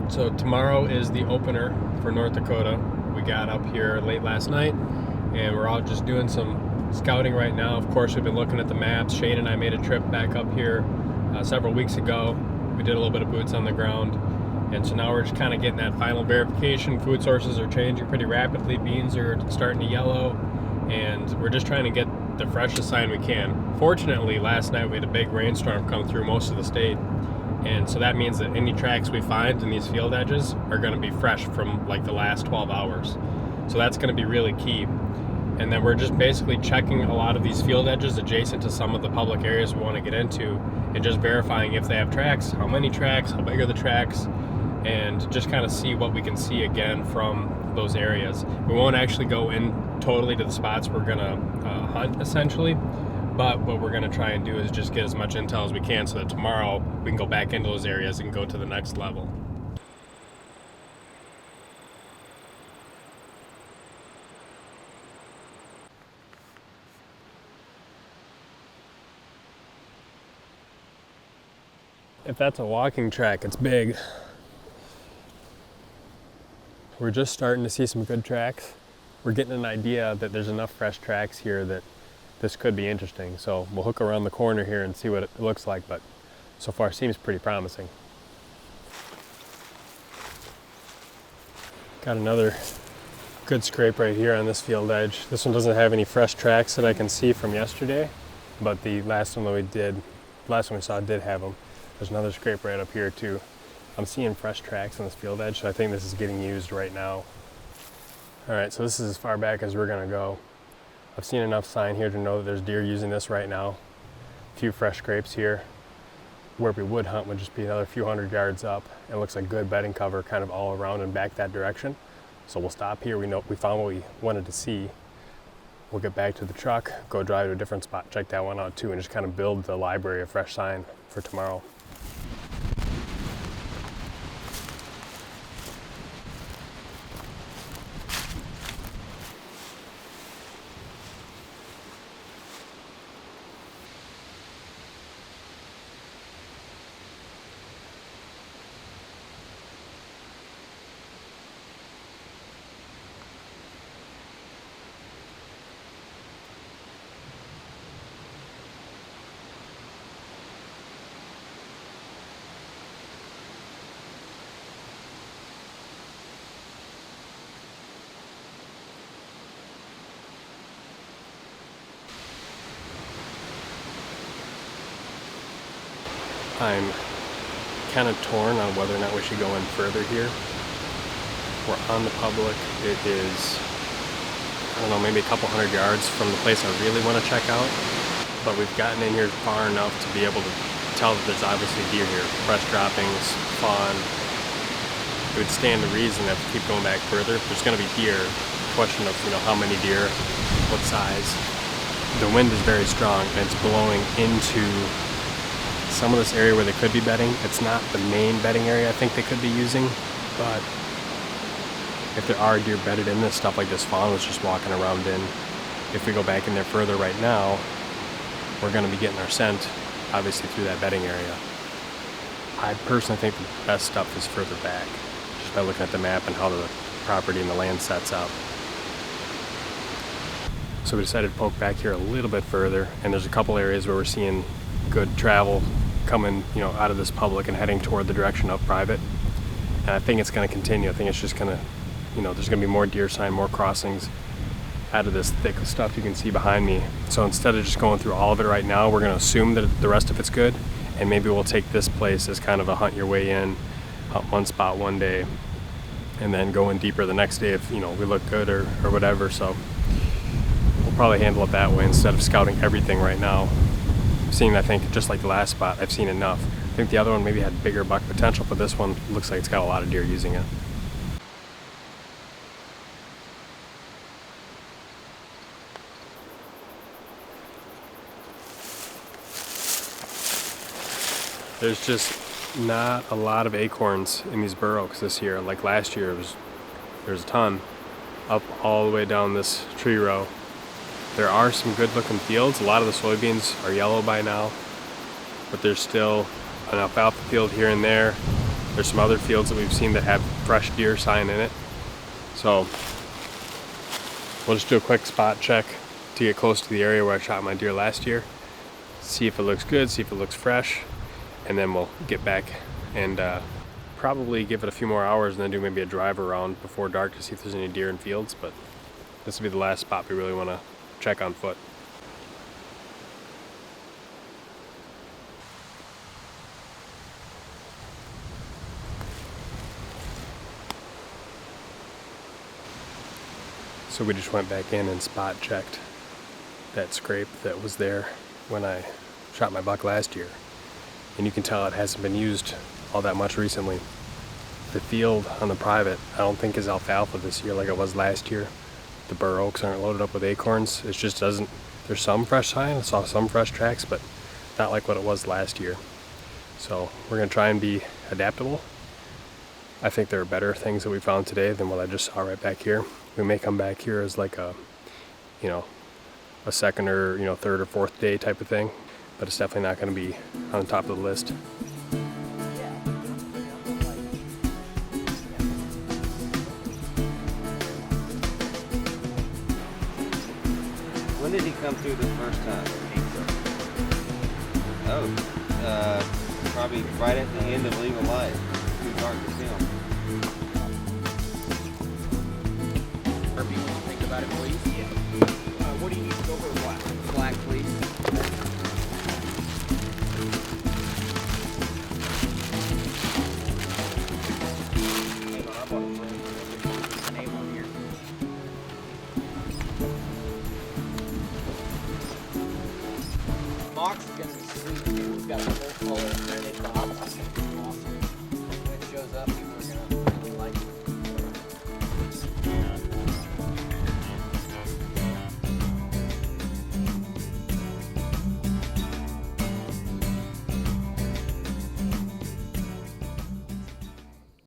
So tomorrow is the opener for North Dakota. We got up here late last night and we're all just doing some scouting right now. Of course, we've been looking at the maps. Shane and I made a trip back up here several weeks ago. We did a little bit of boots on the ground. And so now we're just kind of getting that final verification. Food sources are changing pretty rapidly. Beans are starting to yellow. And we're just trying to get the freshest sign we can. Fortunately, last night we had a big rainstorm come through most of the state. And so that means that any tracks we find in these field edges are going to be fresh from like the last 12 hours. So that's going to be really key. And then we're just basically checking a lot of these field edges adjacent to some of the public areas we want to get into and just verifying if they have tracks, how many tracks, how big are the tracks, and just kind of see what we can see again from those areas. We won't actually go in totally to the spots we're going to hunt essentially. But what we're going to try and do is just get as much intel as we can so that tomorrow we can go back into those areas and go to the next level. If that's a walking track, it's big. We're just starting to see some good tracks. We're getting an idea that there's enough fresh tracks here that this could be interesting. So we'll hook around the corner here and see what it looks like, but so far seems pretty promising. Got another good scrape right here on this field edge. This one doesn't have any fresh tracks that I can see from yesterday, but the last one we saw did have them. There's another scrape right up here too. I'm seeing fresh tracks on this field edge, so I think this is getting used right now. All right, so this is as far back as we're gonna go. I've seen enough sign here to know that there's deer using this right now. A few fresh scrapes here. Where we would hunt would just be another few hundred yards up. It looks like good bedding cover kind of all around and back that direction. So we'll stop here. We found what we wanted to see. We'll get back to the truck, go drive to a different spot, check that one out too, and just kind of build the library of fresh sign for tomorrow. I'm kind of torn on whether or not we should go in further here. We're on the public. It is, I don't know, maybe a couple hundred yards from the place I really want to check out. But we've gotten in here far enough to be able to tell that there's obviously deer here. Fresh droppings, fawn. It would stand to reason that if we keep going back further, there's going to be deer. Question of, how many deer, what size. The wind is very strong and it's blowing into some of this area where they could be bedding. It's not the main bedding area I think they could be using, but if there are deer bedded in this stuff like this fawn was just walking around in, if we go back in there further right now, we're going to be getting our scent obviously through that bedding area. I personally think the best stuff is further back, just by looking at the map and how the property and the land sets up. So we decided to poke back here a little bit further, and there's a couple areas where we're seeing good travel coming, out of this public and heading toward the direction of private. And I think it's going to continue. I think it's just going to, there's going to be more deer sign, more crossings out of this thick stuff you can see behind me. So instead of just going through all of it right now, we're going to assume that the rest of it's good, and maybe we'll take this place as kind of a hunt your way in, hunt one spot one day, and then go in deeper the next day if, we look good or whatever. So we'll probably handle it that way instead of scouting everything right now. Seeing, I think, just like the last spot, I've seen enough. I think the other one maybe had bigger buck potential, but this one looks like it's got a lot of deer using it. There's just not a lot of acorns in these bur oaks this year. Like last year, there's a ton up all the way down this tree row. There are some good looking fields. A lot of the soybeans are yellow by now, but there's still an alfalfa field here and there. There's some other fields that we've seen that have fresh deer sign in it. So we'll just do a quick spot check to get close to the area where I shot my deer last year. See if it looks good, see if it looks fresh, and then we'll get back and probably give it a few more hours and then do maybe a drive around before dark to see if there's any deer in fields. But this will be the last spot we really want to check on foot. So we just went back in and spot checked that scrape that was there when I shot my buck last year. And you can tell it hasn't been used all that much recently. The field on the private, I don't think is alfalfa this year like it was last year. The bur oaks aren't loaded up with acorns. It just doesn't, there's some fresh sign, I saw some fresh tracks, but not like what it was last year. So we're gonna try and be adaptable. I think there are better things that we found today than what I just saw right back here. We may come back here as like a, you know, a second or, you know, third or fourth day type of thing, but it's definitely not going to be on the top of the list. When did he come through the first time? Oh, probably right at the end of legal life. Too dark to film. Think about it, please. Yeah. What do you need to go for? Black, please.